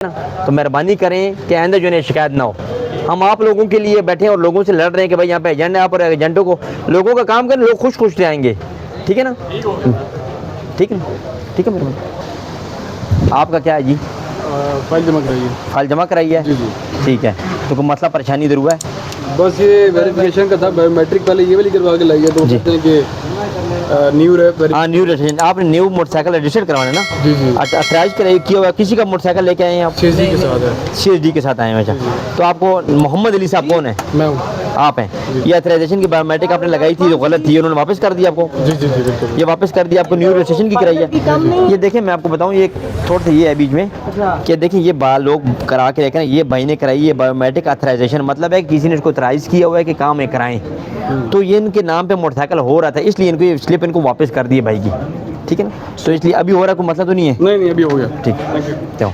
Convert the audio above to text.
ना, तो मेहरबानी करें कि आइंदा जो है शिकायत ना हो। हम आप लोगों के लिए बैठे हैं और लोगों से लड़ रहे हैं कि भाई यहाँ पे एजेंट है, आप और एजेंटों को लोगों का काम करें, लोग खुश खुश जाएंगे। ठीक है ना, ठीक है, ठीक है मेहरबानी। आपका क्या है जी? फाइल जमा कराइए। फाइल जमा कराई है? जी जी। ठीक है, तो कोई मसला परेशानी इधर हुआ है? बस ये वेरिफिकेशन का था, बायोमेट्रिक पहले ये वाली करवा के लाई है, तो जी। कहते हैं कि न्यू हाँ, न्यू रजिस्ट्रेशन, आपने न्यू मोटरसाइकिल रजिस्टर करवाना है ना? जी जी। अच्छा, अथराइज किया हुआ किसी का मोटरसाइकिल लेके आए हैं आप? CSD के साथ है। CSD के साथ आए हैं। अच्छा, तो आपको मोहम्मद अली साहब कौन है? मैं हूँ। आप हैं। ये अथराइजेशन की बायोमेट्रिक आपने लगाई थी जो गलत थी, उन्होंने वापस कर दिया आपको? जी जी जी बिल्कुल। ये वापस कर दिया आपको, न्यू रजिस्ट्रेशन की कराई है। ये देखें, मैं आपको बताऊं, ये थोड़ा सा ये है बीच में कि देखिए ये लोग करा के रखें, ये भाई ने कराई है बायोमेट्रिक अथराइजेशन, मतलब है किसी ने इसको अथराइज किया हुआ है कि काम है कराएं, तो ये इनके नाम पे मोटरसाइकिल हो रहा था, इसलिए इनको ये स्लिप इनको वापस कर दी भाई की। ठीक है ना, तो इसलिए अभी हो रहा कोई मसला तो नहीं है? नहीं नहीं, अभी हो गया। ठीक, तो